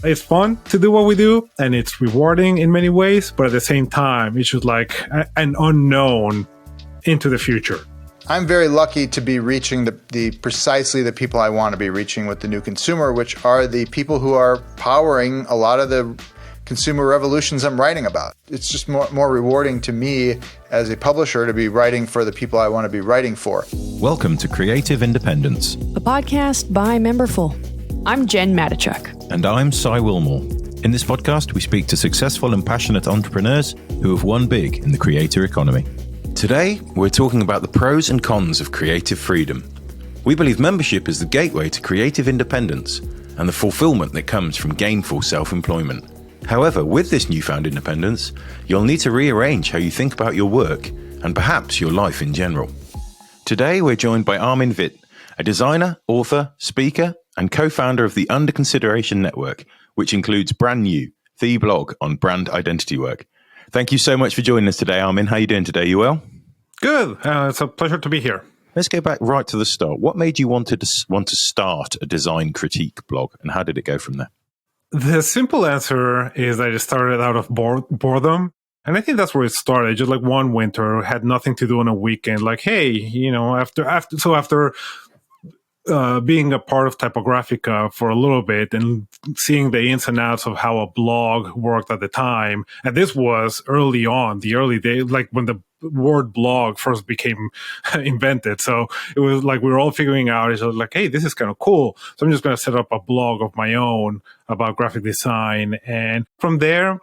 It's fun to do what we do, and it's rewarding in many ways, but at the same time, it's just like an unknown into the future. I'm very lucky to be reaching precisely the people I want to be reaching with the new consumer, which are the people who are powering a lot of the consumer revolutions I'm writing about. It's just more rewarding to me as a publisher to be writing for the people I want to be writing for. Welcome to Creative Independence, a podcast by Memberful. I'm Jen Matichuk. And I'm Cy Wilmore. In this podcast, we speak to successful and passionate entrepreneurs who have won big in the creator economy. Today, we're talking about the pros and cons of creative freedom. We believe membership is the gateway to creative independence and the fulfillment that comes from gainful self-employment. However, with this newfound independence, you'll need to rearrange how you think about your work and perhaps your life in general. Today, we're joined by Armin, a designer, author, speaker, and co-founder of the Under Consideration Network, which includes Brand New, the blog on brand identity work. Thank you so much for joining us today, Armin. How are you doing today? You well? Good. It's a pleasure to be here. Let's go back right to the start. What made you want to start a design critique blog, and how did it go from there? The simple answer is that it started out of boredom. And I think that's where it started. Just like one winter, had nothing to do on a weekend. Like, hey, after being a part of Typographica for a little bit and seeing the ins and outs of how a blog worked at the time. And this was early on, the early days, like when the word blog first became invented. So it was like we were all figuring out, it's like, hey, this is kind of cool. So I'm just going to set up a blog of my own about graphic design. And from there,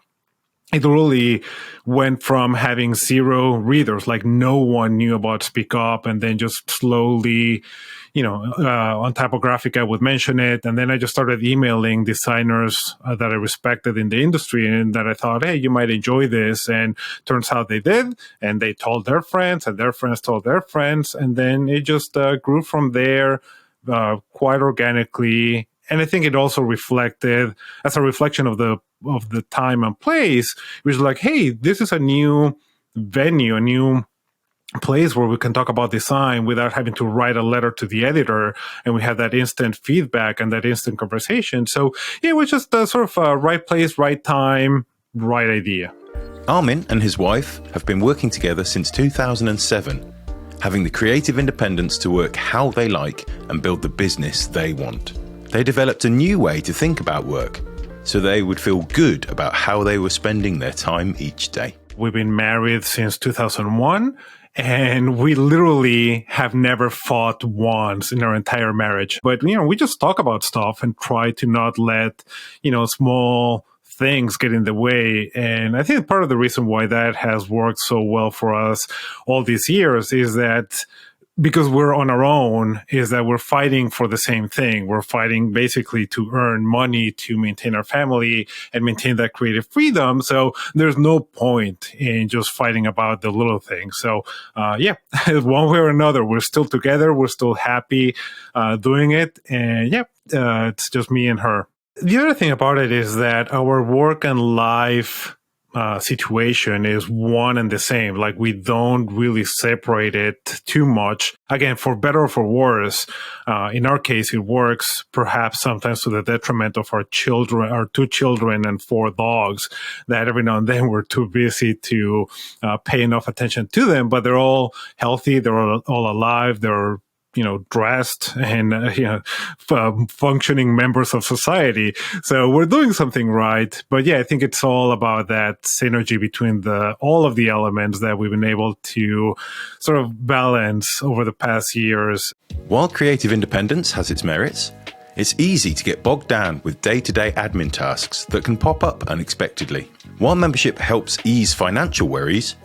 it really went from having zero readers, like no one knew about Speak Up, and then just slowly, on Typographica, I would mention it. And then I just started emailing designers that I respected in the industry and that I thought, hey, you might enjoy this. And turns out they did. And they told their friends, and their friends told their friends. And then it just grew from there quite organically. And I think it also reflected, as a reflection of the time and place, it was like, hey, this is a new venue, a new place where we can talk about design without having to write a letter to the editor, and we have that instant feedback and that instant conversation. So yeah, it was just a sort of a right place, right time, right idea. Armin and his wife have been working together since 2007, having the creative independence to work how they like and build the business they want. They developed a new way to think about work, so they would feel good about how they were spending their time each day. We've been married since 2001, and we literally have never fought once in our entire marriage. But, we just talk about stuff and try to not let, small things get in the way. And I think part of the reason why that has worked so well for us all these years is that because we're on our own, is that we're fighting for the same thing. We're fighting basically to earn money, to maintain our family and maintain that creative freedom. So there's no point in just fighting about the little things. So, one way or another, we're still together. We're still happy doing it. And it's just me and her. The other thing about it is that our work and life situation is one and the same. Like, we don't really separate it too much. Again, for better or for worse, in our case, it works perhaps sometimes to the detriment of our children, our 2 children and 4 dogs, that every now and then we're too busy to pay enough attention to them, but they're all healthy. They're all alive. They're dressed and, functioning members of society. So we're doing something right. But yeah, I think it's all about that synergy between all of the elements that we've been able to sort of balance over the past years. While creative independence has its merits, it's easy to get bogged down with day-to-day admin tasks that can pop up unexpectedly. While membership helps ease financial worries,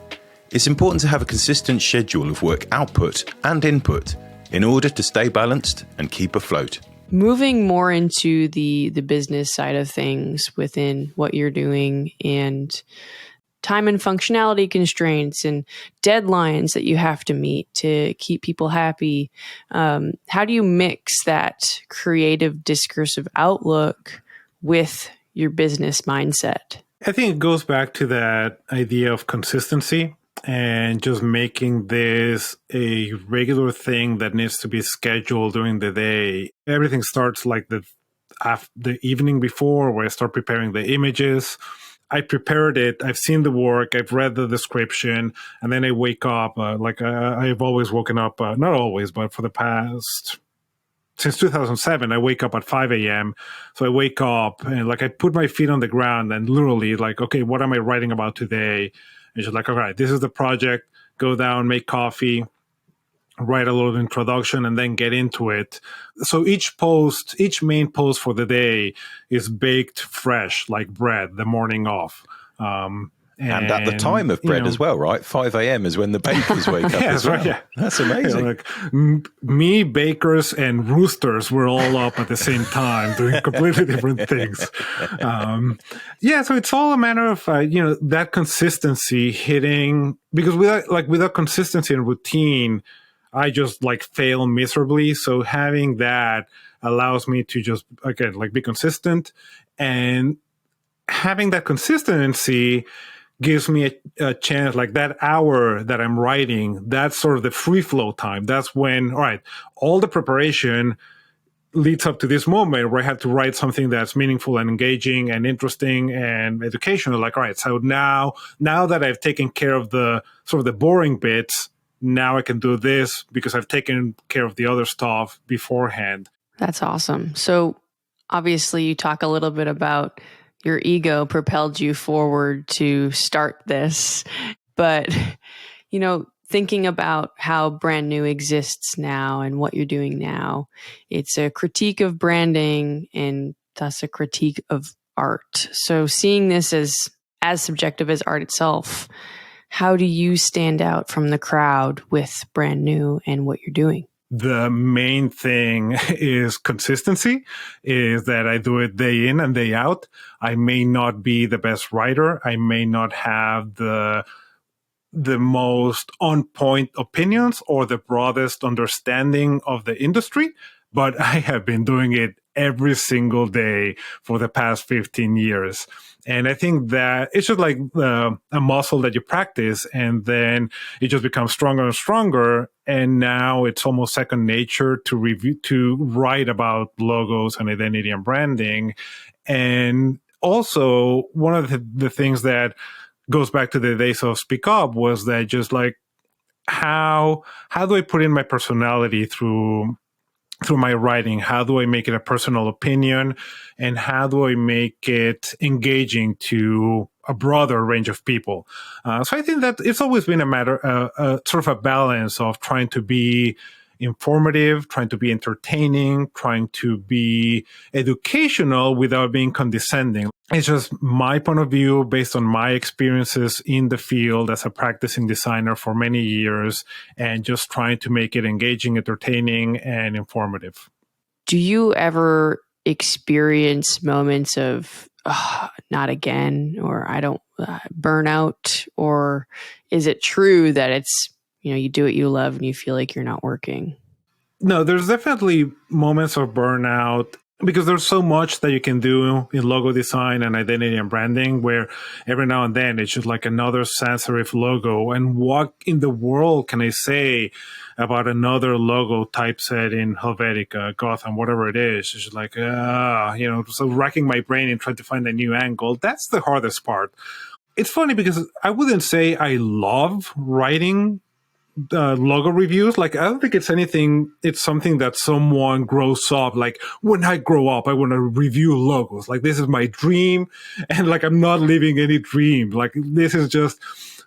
it's important to have a consistent schedule of work output and input in order to stay balanced and keep afloat. Moving more into the business side of things within what you're doing, and time and functionality constraints and deadlines that you have to meet to keep people happy. How do you mix that creative discursive outlook with your business mindset? I think it goes back to that idea of consistency. And just making this a regular thing that needs to be scheduled during the day. Everything starts like the evening before, where I start preparing the images. I prepared it. I've seen the work. I've read the description, and then I wake up. I've always woken up, not always, but for the past since 2007, I wake up at 5 a.m. So I wake up and I put my feet on the ground and literally okay, what am I writing about today? And she's like, all right, this is the project. Go down, make coffee, write a little introduction, and then get into it. So each main post for the day is baked fresh like bread the morning off. And at the time of bread as well, right? 5 a.m. is when the bakers wake up as well. Right, yeah. That's amazing. Me, bakers, and roosters were all up at the same time doing completely different things. So it's all a matter of, that consistency hitting, because without consistency and routine, I just fail miserably. So having that allows me to just, again, be consistent, and having that consistency gives me a chance, that hour that I'm writing, that's sort of the free flow time. That's when, all right, all the preparation leads up to this moment where I have to write something that's meaningful and engaging and interesting and educational. All right, so now that I've taken care of the sort of the boring bits, now I can do this because I've taken care of the other stuff beforehand. That's awesome. So obviously you talk a little bit about your ego propelled you forward to start this. But, thinking about how Brand New exists now and what you're doing now, it's a critique of branding and thus a critique of art. So seeing this as subjective as art itself, how do you stand out from the crowd with Brand New and what you're doing? The main thing is consistency, is that I do it day in and day out. I may not be the best writer. I may not have the most on-point opinions or the broadest understanding of the industry, but I have been doing it every single day for the past 15 years. And I think that it's just like a muscle that you practice, and then it just becomes stronger and stronger. And now it's almost second nature to write about logos and identity and branding. And also, one of the things that goes back to the days of Speak Up was that just how do I put in my personality through my writing? How do I make it a personal opinion? And how do I make it engaging to a broader range of people? So I think that it's always been a matter, sort of a balance of trying to be informative, trying to be entertaining, trying to be educational without being condescending. It's just my point of view based on my experiences in the field as a practicing designer for many years, and just trying to make it engaging, entertaining, and informative. Do you ever experience moments of not again, or I don't burnout, or is it true that it's, you do what you love and you feel like you're not working? No, there's definitely moments of burnout, because there's so much that you can do in logo design and identity and branding, where every now and then it's just like another sans serif logo. And what in the world can I say about another logo typeset in Helvetica, Gotham, whatever it is? It's just like, so racking my brain and trying to find a new angle. That's the hardest part. It's funny because I wouldn't say I love writing logo reviews. I don't think it's something that someone grows up, when I grow up, I want to review logos. This is my dream. And I'm not living any dream. This is just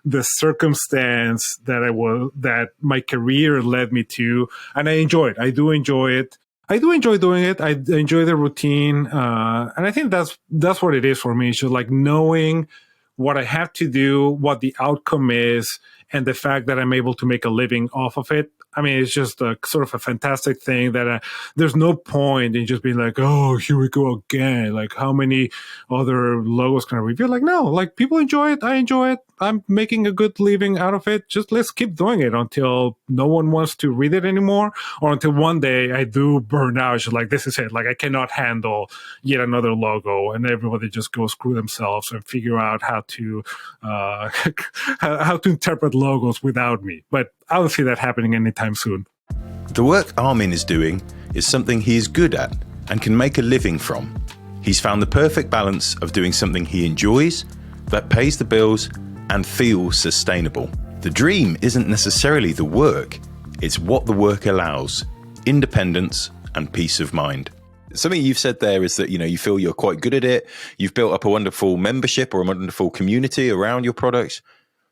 the circumstance that my career led me to. And I enjoy it. I do enjoy it. I do enjoy doing it. I enjoy the routine. And I think that's what it is for me. It's just knowing what I have to do, what the outcome is, and the fact that I'm able to make a living off of it. I mean, it's just a sort of a fantastic thing that there's no point in just being oh, here we go again. How many other logos can I review? No, people enjoy it. I enjoy it. I'm making a good living out of it. Just let's keep doing it until no one wants to read it anymore, or until one day I do burn out. It's just this is it. I cannot handle yet another logo, and everybody just go screw themselves and figure out how to how to interpret logos without me. But I don't see that happening anytime soon. The work Armin is doing is something he is good at, and can make a living from. He's found the perfect balance of doing something he enjoys, that pays the bills, and feels sustainable. The dream isn't necessarily the work, it's what the work allows: independence and peace of mind. Something you've said there is that, you feel you're quite good at it. You've built up a wonderful membership or a wonderful community around your products,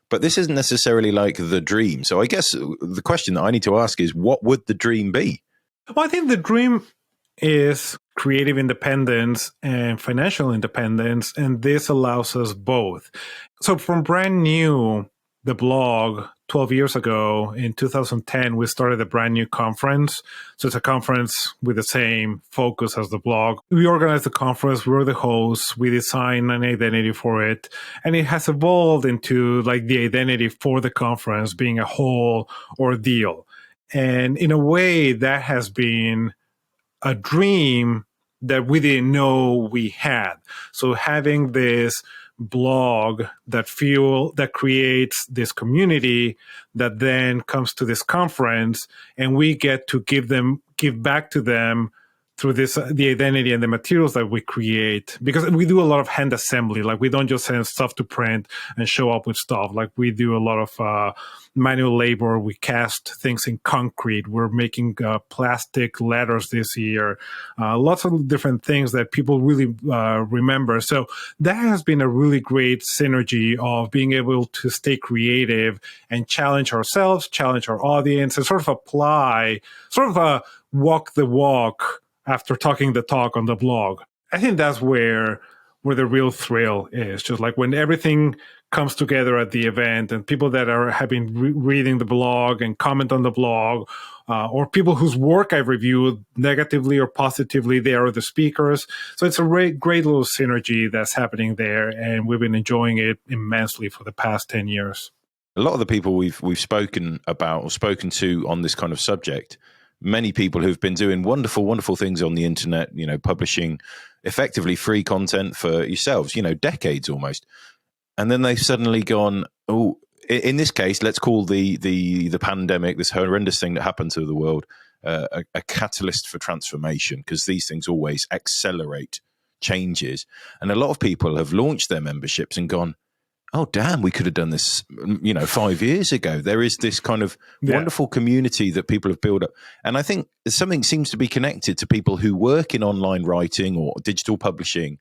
but this isn't necessarily like the dream. So I guess the question that I need to ask is, what would the dream be? Well, I think the dream is creative independence and financial independence, and this allows us both. So from brand new, the blog 12 years ago in 2010, we started a brand new conference. So it's a conference with the same focus as the blog. We organized the conference. We were the hosts. We designed an identity for it. And it has evolved into like the identity for the conference being a whole ordeal. And in a way, that has been a dream that we didn't know we had. So having this blog that creates this community that then comes to this conference, and we get to give back to them through the identity and the materials that we create, because we do a lot of hand assembly. Like, we don't just send stuff to print and show up with stuff. Like, we do a lot of manual labor. We cast things in concrete. We're making plastic letters this year. Lots of different things that people really remember. So that has been a really great synergy of being able to stay creative and challenge ourselves, challenge our audience, and sort of apply, sort of walk the walk after talking the talk on the blog. I think that's where the real thrill is. Just like when everything comes together at the event, and people that have been reading the blog and comment on the blog, or people whose work I've reviewed negatively or positively, they are the speakers. So it's a great little synergy that's happening there, and we've been enjoying it immensely for the past 10 years. A lot of the people we've spoken about or spoken to on this kind of subject, many people who've been doing wonderful things on the internet, publishing effectively free content for yourselves, decades almost. And then they've suddenly gone, oh, in this case, let's call the pandemic, this horrendous thing that happened to the world, a catalyst for transformation, because these things always accelerate changes. And a lot of people have launched their memberships and gone, oh, damn, we could have done this, 5 years ago. There is this kind of wonderful community that people have built up. And I think something seems to be connected to people who work in online writing or digital publishing,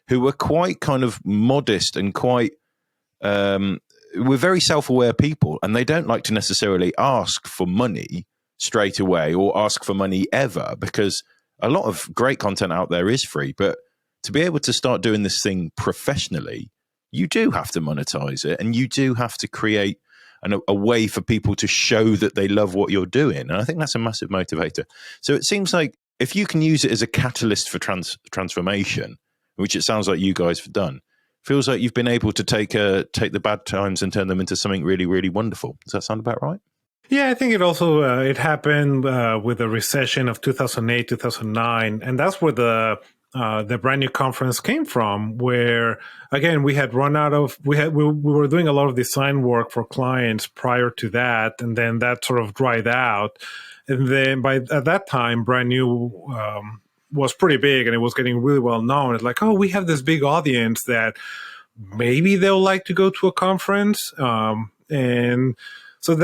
who are quite kind of modest and quite, we're very self-aware people, and they don't like to necessarily ask for money straight away or ask for money ever, because a lot of great content out there is free. But to be able to start doing this thing professionally, you do have to monetize it, and you do have to create a way for people to show that they love what you're doing. And I think that's a massive motivator. So it seems like if you can use it as a catalyst for transformation, which it sounds like you guys have done, feels like you've been able to take the bad times and turn them into something really, really wonderful. Does that sound about right? Yeah, I think it also it happened with the recession of 2008, 2009, and that's where the brand new conference came from, where again we had run out of we were doing a lot of design work for clients prior to that, and then that sort of dried out, and then at that time brand new was pretty big, and it was getting really well known. It's like, oh, we have this big audience that maybe they'll like to go to a conference, and so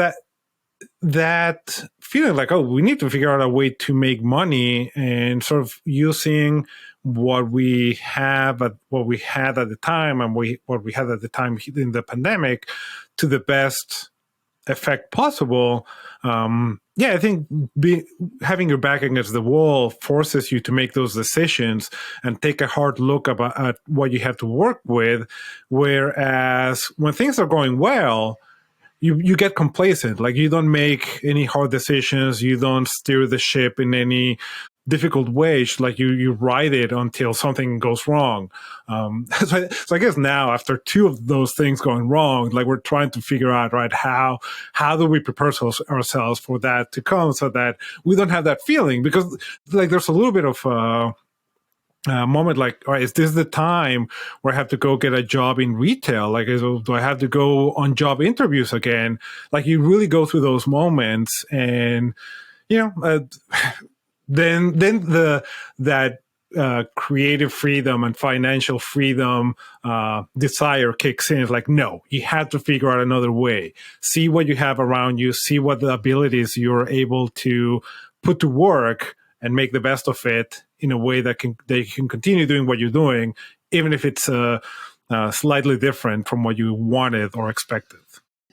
that feeling like, oh, we need to figure out a way to make money, and sort of using what we had at the time and what we had at the time in the pandemic to the best effect possible. I think having your back against the wall forces you to make those decisions and take a hard look at what you have to work with. Whereas when things are going well, you get complacent. Like, you don't make any hard decisions. You don't steer the ship in any difficult way. Like, you ride it until something goes wrong. So I guess now, after two of those things going wrong, like, we're trying to figure out, right, how do we prepare ourselves for that to come, so that we don't have that feeling? Because like, there's a little bit of moment like, all right, is this the time where I have to go get a job in retail? Like, do I have to go on job interviews again? Like, you really go through those moments, and that creative freedom and financial freedom desire kicks in. It's like, no, you have to figure out another way. See what you have around you, see what the abilities you're able to put to work and make the best of it in a way that you can continue doing what you're doing, even if it's slightly different from what you wanted or expected.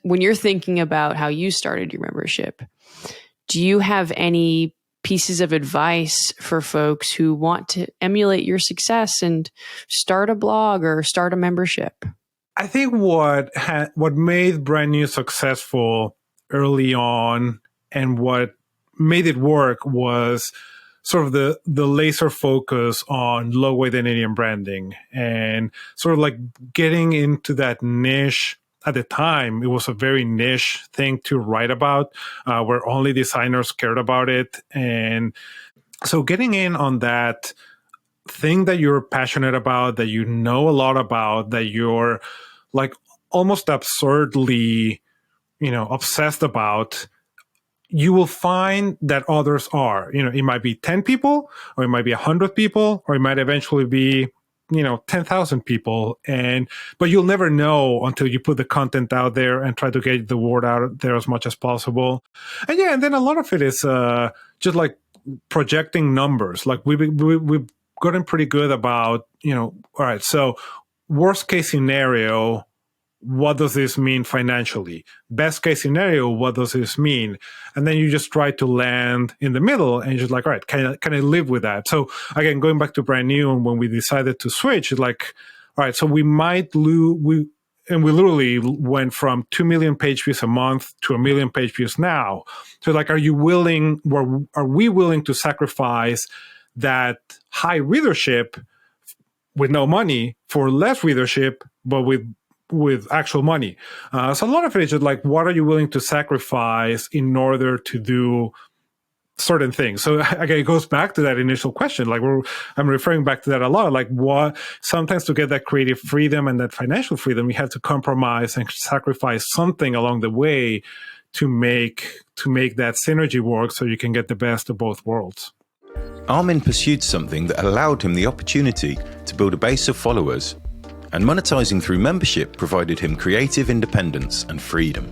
When you're thinking about how you started your membership, do you have any pieces of advice for folks who want to emulate your success and start a blog or start a membership? I think what made Brand New successful early on and what made it work was sort of the laser focus on logo identity and branding, and sort of like getting into that niche. At the time, it was a very niche thing to write about, where only designers cared about it. And so getting in on that thing that you're passionate about, that you know a lot about, that you're like almost absurdly, obsessed about, you will find that others are. It might be 10 people, or it might be 100 people, or it might eventually be 10,000 people. But you'll never know until you put the content out there and try to get the word out there as much as possible. And then a lot of it is just like projecting numbers. Like we've gotten pretty good about, all right, so worst case scenario, what does this mean financially? Best case scenario, what does this mean? And then you just try to land in the middle and you're just like, all right, can I live with that? So again, going back to Brand New, and when we decided to switch, it's like, all right, so we might lose, we literally went from 2 million page views a month to 1 million page views now. So like, are we willing to sacrifice that high readership with no money for less readership, but with actual money? So a lot of it is just like, what are you willing to sacrifice in order to do certain things? So again, it goes back to that initial question. Like I'm referring back to that a lot. Like what sometimes to get that creative freedom and that financial freedom, you have to compromise and sacrifice something along the way to make that synergy work, so you can get the best of both worlds. Armin pursued something that allowed him the opportunity to build a base of followers, and monetizing through membership provided him creative independence and freedom.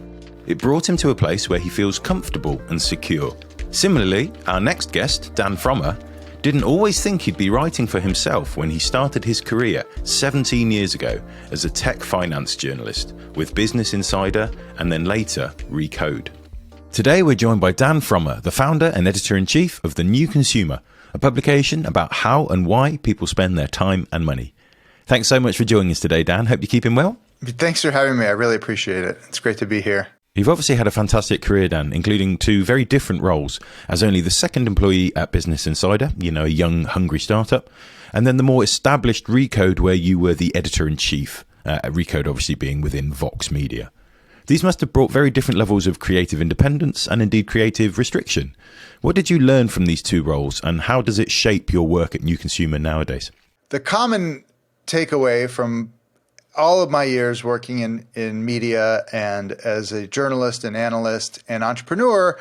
It brought him to a place where he feels comfortable and secure. Similarly, our next guest, Dan Frommer, didn't always think he'd be writing for himself when he started his career 17 years ago as a tech finance journalist with Business Insider and then later Recode. Today we're joined by Dan Frommer, the founder and editor-in-chief of The New Consumer, a publication about how and why people spend their time and money. Thanks so much for joining us today, Dan. Hope you're keeping well. Thanks for having me. I really appreciate it. It's great to be here. You've obviously had a fantastic career, Dan, including 2 very different roles as only the second employee at Business Insider, a young, hungry startup, and then the more established Recode, where you were the editor-in-chief, Recode obviously being within Vox Media. These must have brought very different levels of creative independence and indeed creative restriction. What did you learn from these 2 roles, and how does it shape your work at New Consumer nowadays? The common takeaway from all of my years working in media and as a journalist and analyst and entrepreneur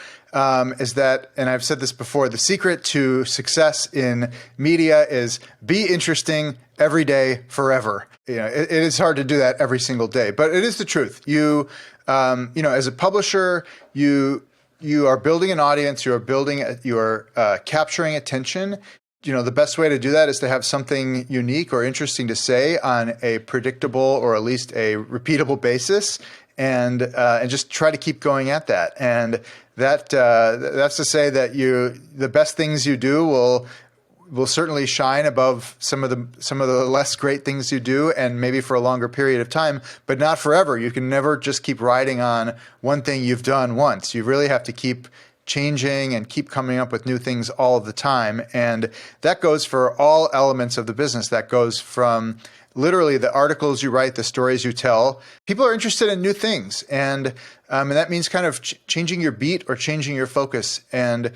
is that, and I've said this before, the secret to success in media is be interesting every day, forever. It is hard to do that every single day, but it is the truth. You as a publisher, you are building an audience, you are capturing attention. The best way to do that is to have something unique or interesting to say on a predictable or at least a repeatable basis, and just try to keep going at that. And that's to say that the best things you do will certainly shine above some of the less great things you do, and maybe for a longer period of time, but not forever. You can never just keep riding on one thing you've done once. You really have to keep changing and keep coming up with new things all of the time. And that goes for all elements of the business. That goes from literally the articles you write, the stories you tell. People are interested in new things. And that means kind of changing your beat or changing your focus. And,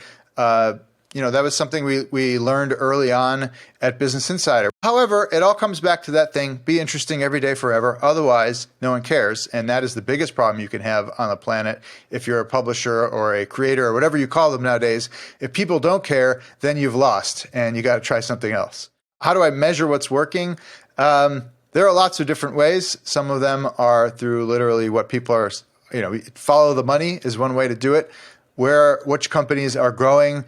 that was something we learned early on at Business Insider. However, it all comes back to that thing, be interesting every day forever. Otherwise, no one cares. And that is the biggest problem you can have on the planet if you're a publisher or a creator or whatever you call them nowadays. If people don't care, then you've lost and you got to try something else. How do I measure what's working? There are lots of different ways. Some of them are through literally what people are, follow the money is one way to do it. Which companies are growing.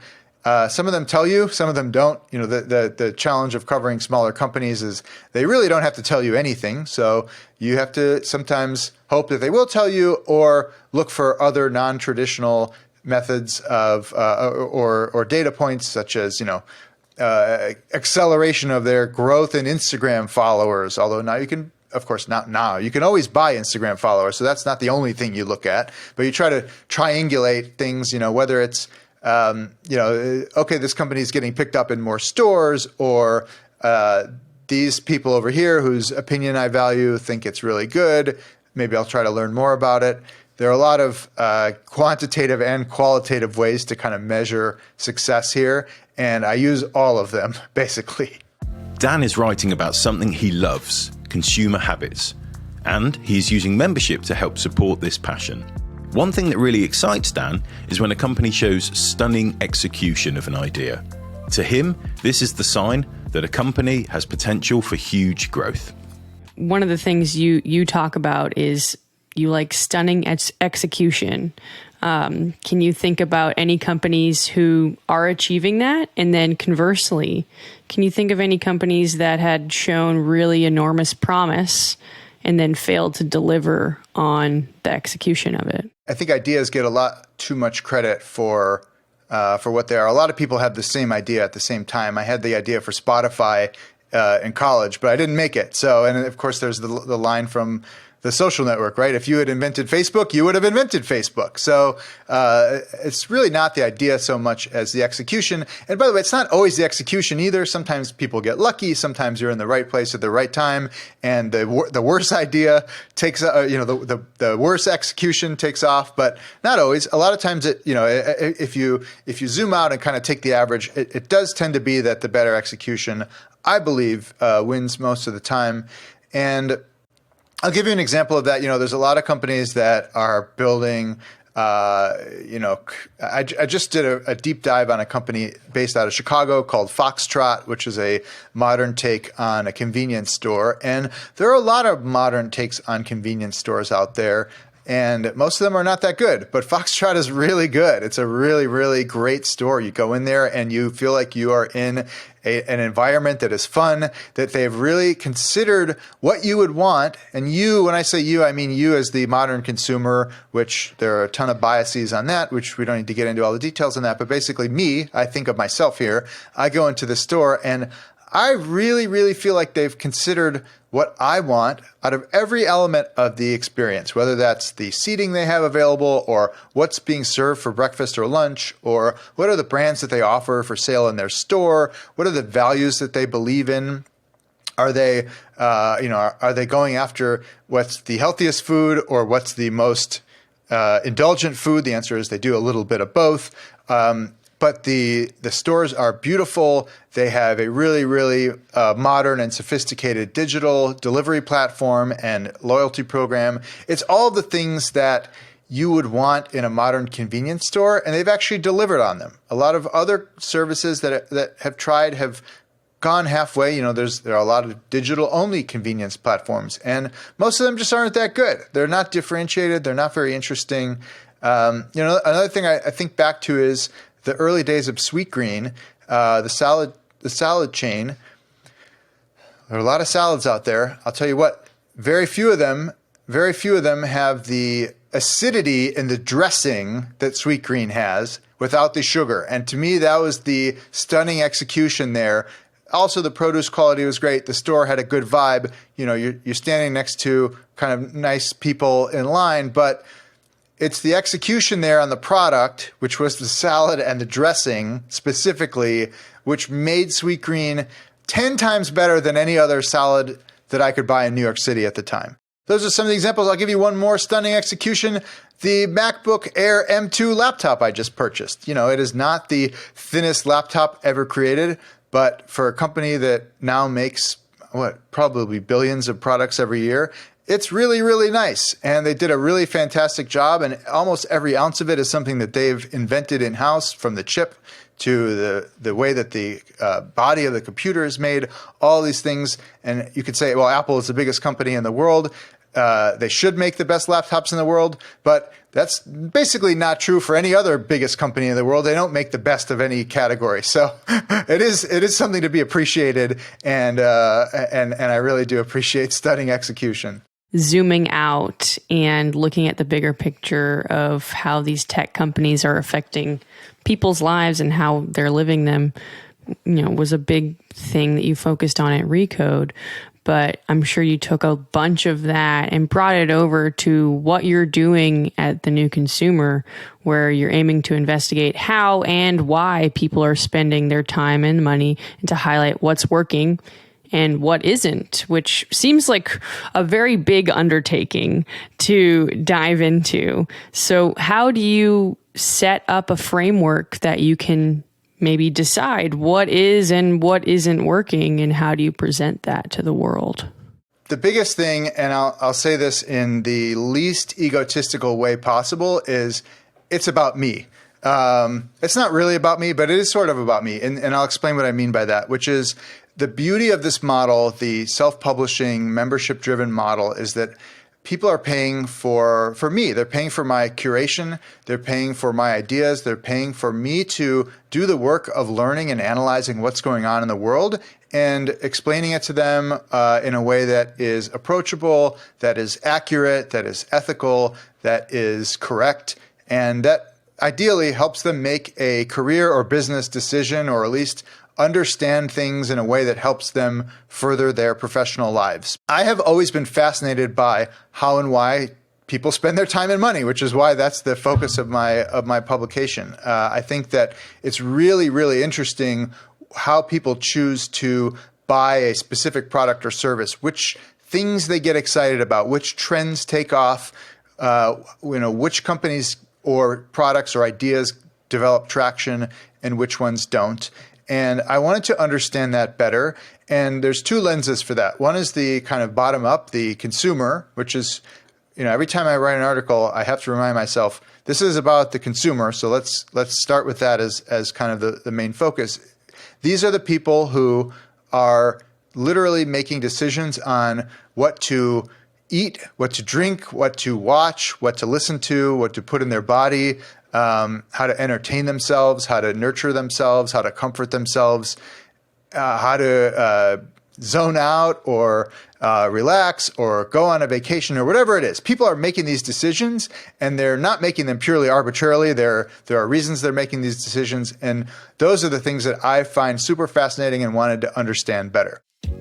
Some of them tell you, some of them don't. The challenge of covering smaller companies is they really don't have to tell you anything. So you have to sometimes hope that they will tell you or look for other non-traditional methods of or data points such as, acceleration of their growth in Instagram followers. Although now you can, of course, not now. You can always buy Instagram followers. So that's not the only thing you look at. But you try to triangulate things, whether it's okay, this company is getting picked up in more stores, or these people over here whose opinion I value think it's really good. Maybe I'll try to learn more about it. There are a lot of quantitative and qualitative ways to kind of measure success here, and I use all of them, basically. Dan is writing about something he loves, consumer habits, and he's using membership to help support this passion. One thing that really excites Dan is when a company shows stunning execution of an idea. To him, this is the sign that a company has potential for huge growth. One of the things you talk about is you like stunning execution. Can you think about any companies who are achieving that? And then conversely, can you think of any companies that had shown really enormous promise and then failed to deliver on the execution of it? I think ideas get a lot too much credit for what they are. A lot of people have the same idea at the same time. I had the idea for Spotify in college, but I didn't make it. So, and of course, there's the line from The Social Network, right? If you had invented Facebook, you would have invented Facebook. So it's really not the idea so much as the execution. And by the way, it's not always the execution either. Sometimes people get lucky. Sometimes you're in the right place at the right time, and the worst idea takes, the worst execution takes off. But not always. A lot of times, if you zoom out and kind of take the average, it does tend to be that the better execution, I believe, wins most of the time. And I'll give you an example of that. There's a lot of companies that are building, I just did a deep dive on a company based out of Chicago called Foxtrot, which is a modern take on a convenience store. And there are a lot of modern takes on convenience stores out there, and most of them are not that good. But Foxtrot is really good. It's a really, really great store. You go in there and you feel like you are in an environment that is fun, that they've really considered what you would want. And you, when I say you, I mean you as the modern consumer, which there are a ton of biases on that, which we don't need to get into all the details on that. But basically me, I think of myself here. I go into the store and I really, really feel like they've considered what I want out of every element of the experience, whether that's the seating they have available or what's being served for breakfast or lunch, or what are the brands that they offer for sale in their store, what are the values that they believe in. Are they, are they going after what's the healthiest food or what's the most indulgent food? The answer is they do a little bit of both. But the stores are beautiful. They have a really, really modern and sophisticated digital delivery platform and loyalty program. It's all the things that you would want in a modern convenience store, and they've actually delivered on them. A lot of other services that have tried have gone halfway. There are a lot of digital-only convenience platforms, and most of them just aren't that good. They're not differentiated. They're not very interesting. Another thing I think back to is the early days of Sweetgreen, the salad chain. There are a lot of salads out there. I'll tell you what, very few of them have the acidity in the dressing that Sweetgreen has without the sugar. And to me, that was the stunning execution there. Also, the produce quality was great. The store had a good vibe. You're standing next to kind of nice people in line, but it's the execution there on the product, which was the salad and the dressing specifically, which made Sweetgreen 10 times better than any other salad that I could buy in New York City at the time. Those are some of the examples. I'll give you one more stunning execution. The MacBook Air M2 laptop I just purchased. It is not the thinnest laptop ever created, but for a company that now makes, probably billions of products every year, it's really, really nice. And they did a really fantastic job. And almost every ounce of it is something that they've invented in-house, from the chip to the way that the body of the computer is made, all these things. And you could say, well, Apple is the biggest company in the world. They should make the best laptops in the world, but that's basically not true for any other biggest company in the world. They don't make the best of any category. So it is something to be appreciated, and I really do appreciate stunning execution. Zooming out and looking at the bigger picture of how these tech companies are affecting people's lives and how they're living them, was a big thing that you focused on at Recode. But I'm sure you took a bunch of that and brought it over to what you're doing at The New Consumer, where you're aiming to investigate how and why people are spending their time and money, and to highlight what's working and what isn't, which seems like a very big undertaking to dive into. So how do you set up a framework that you can maybe decide what is and what isn't working, and how do you present that to the world? The biggest thing, and I'll say this in the least egotistical way possible, is it's about me. It's not really about me, but it is sort of about me. And I'll explain what I mean by that, which is the beauty of this model, the self-publishing, membership-driven model, is that people are paying for me. They're paying for my curation. They're paying for my ideas. They're paying for me to do the work of learning and analyzing what's going on in the world and explaining it to them in a way that is approachable, that is accurate, that is ethical, that is correct, and that ideally helps them make a career or business decision, or at least understand things in a way that helps them further their professional lives. I have always been fascinated by how and why people spend their time and money, which is why that's the focus of my publication. I think that it's really, really interesting how people choose to buy a specific product or service, which things they get excited about, which trends take off, which companies or products or ideas develop traction and which ones don't. And I wanted to understand that better. And there's two lenses for that. One is the kind of bottom up, the consumer, which is, every time I write an article, I have to remind myself, this is about the consumer. So let's start with that as kind of the main focus. These are the people who are literally making decisions on what to eat, what to drink, what to watch, what to listen to, what to put in their body, how to entertain themselves, how to nurture themselves, how to comfort themselves, how to zone out or relax or go on a vacation or whatever it is. People are making these decisions, and they're not making them purely arbitrarily. There are reasons they're making these decisions, and those are the things that I find super fascinating and wanted to understand better.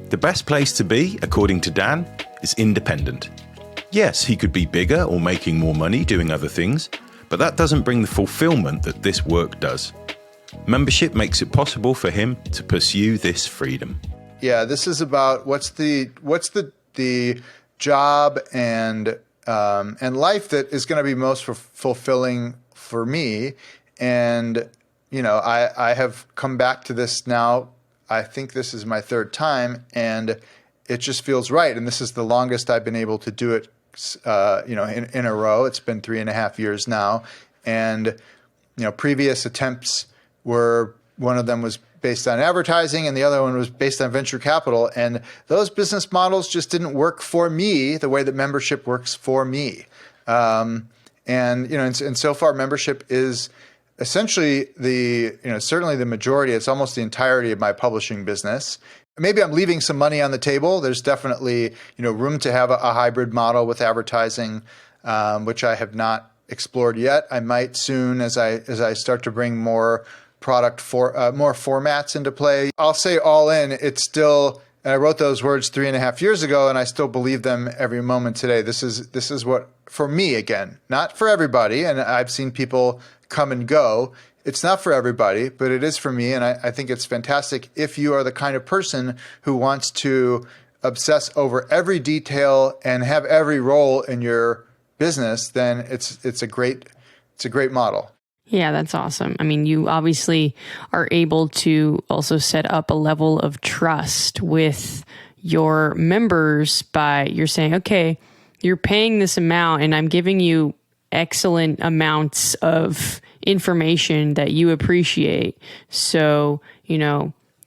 The best place to be, according to Dan, is independent. Yes, he could be bigger or making more money doing other things, but that doesn't bring the fulfillment that this work does. Membership makes it possible for him to pursue this freedom. Yeah, this is about what's the job and life that is going to be most fulfilling for me. And I have come back to this now. I think this is my third time, and it just feels right. And this is the longest I've been able to do it, in a row. It's been 3.5 years now. And, previous attempts were, one of them was based on advertising and the other one was based on venture capital. And those business models just didn't work for me the way that membership works for me. And so far membership is essentially certainly the majority, it's almost the entirety of my publishing business. Maybe I'm leaving some money on the table. There's definitely, room to have a hybrid model with advertising, which I have not explored yet. I might soon as I start to bring more product for more formats into play. I'll say all in, it's still, and I wrote those words 3.5 years ago, and I still believe them every moment today. This is what, for me again, not for everybody, and I've seen people come and go. It's not for everybody, but it is for me, and I think it's fantastic if you are the kind of person who wants to obsess over every detail and have every role in your business, then it's a great model. Yeah, that's awesome. I mean, you obviously are able to also set up a level of trust with your members by you're saying, okay, you're paying this amount and I'm giving you excellent amounts of information that you appreciate. So,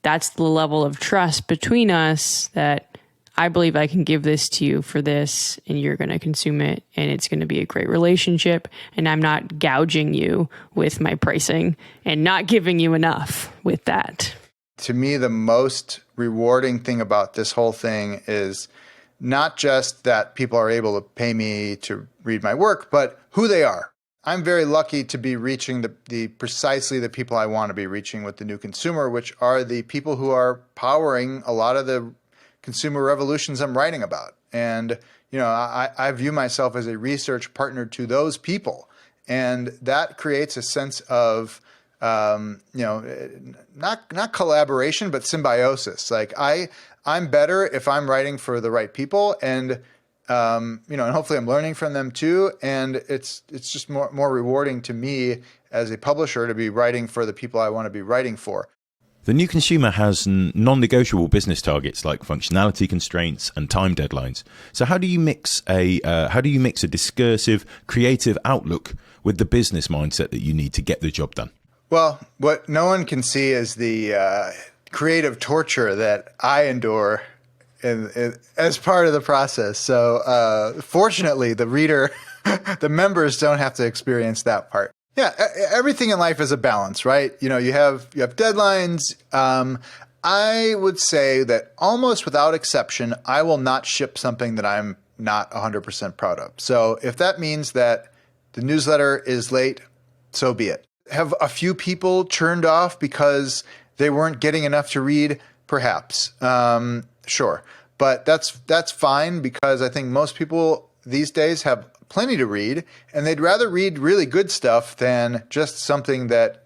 that's the level of trust between us that I believe I can give this to you for this and you're going to consume it and it's going to be a great relationship and I'm not gouging you with my pricing and not giving you enough with that. To me, the most rewarding thing about this whole thing is not just that people are able to pay me to read my work, but who they are. I'm very lucky to be reaching precisely the people I want to be reaching with the new consumer, which are the people who are powering a lot of the consumer revolutions I'm writing about. And, I view myself as a research partner to those people. And that creates a sense of, not collaboration, but symbiosis. Like I'm better if I'm writing for the right people and, and hopefully I'm learning from them too. And it's just more rewarding to me as a publisher to be writing for the people I want to be writing for. The new consumer has non-negotiable business targets like functionality constraints and time deadlines. So how do you mix a discursive, creative outlook with the business mindset that you need to get the job done? Well, what no one can see is the creative torture that I endure as part of the process. So fortunately, the reader, the members don't have to experience that part. Yeah, everything in life is a balance, right? You have deadlines. I would say that almost without exception, I will not ship something that I'm not 100% proud of. So if that means that the newsletter is late, so be it. Have a few people churned off because they weren't getting enough to read? Perhaps. Sure. But that's fine because I think most people these days have plenty to read, and they'd rather read really good stuff than just something that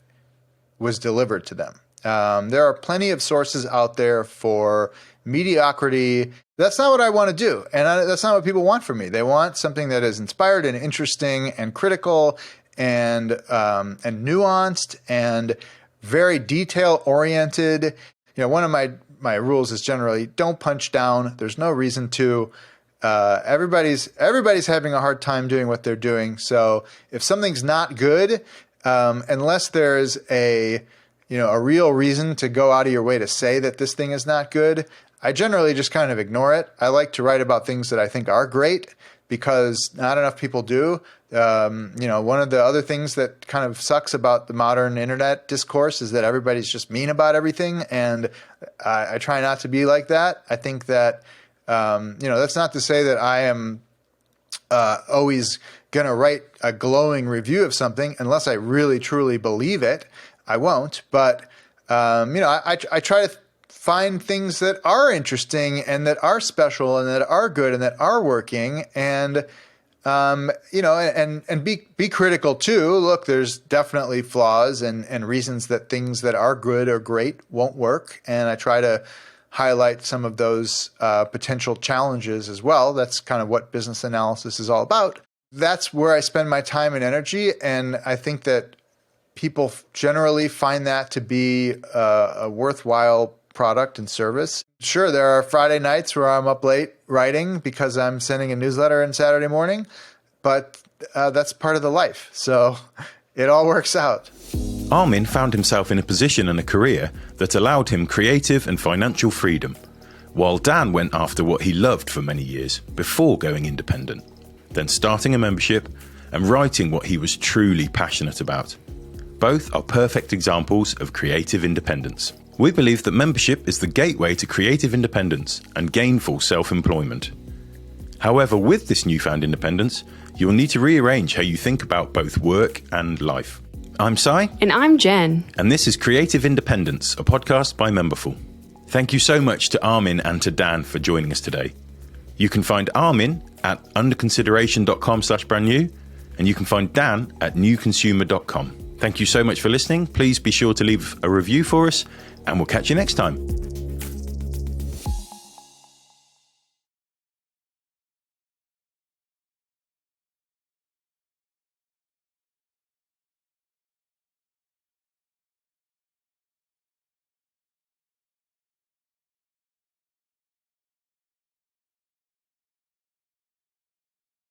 was delivered to them. There are plenty of sources out there for mediocrity. That's not what I want to do, and that's not what people want from me. They want something that is inspired and interesting and critical and nuanced and very detail-oriented. One of my rules is generally don't punch down. There's no reason to. Everybody's having a hard time doing what they're doing. So if something's not good, unless there's a real reason to go out of your way to say that this thing is not good, I generally just kind of ignore it. I like to write about things that I think are great because not enough people do. One of the other things that kind of sucks about the modern internet discourse is that everybody's just mean about everything. And I try not to be like that. I think that that's not to say that I am always going to write a glowing review of something unless I really, truly believe it. I won't. But, I try to find things that are interesting and that are special and that are good and that are working and, and be critical too. Look, there's definitely flaws and reasons that things that are good or great won't work. And I try to highlight some of those potential challenges as well. That's kind of what business analysis is all about. That's where I spend my time and energy, and I think that people generally find that to be a worthwhile product and service. Sure, there are Friday nights where I'm up late writing because I'm sending a newsletter on Saturday morning, but that's part of the life. So it all works out. Armin found himself in a position and a career that allowed him creative and financial freedom, while Dan went after what he loved for many years before going independent, then starting a membership and writing what he was truly passionate about. Both are perfect examples of creative independence. We believe that membership is the gateway to creative independence and gainful self-employment. However, with this newfound independence, you will need to rearrange how you think about both work and life. I'm Sai. And I'm Jen. And this is Creative Independence, a podcast by Memberful. Thank you so much to Armin and to Dan for joining us today. You can find Armin at underconsideration.com/brand-new, and you can find Dan at newconsumer.com. Thank you so much for listening. Please be sure to leave a review for us, and we'll catch you next time.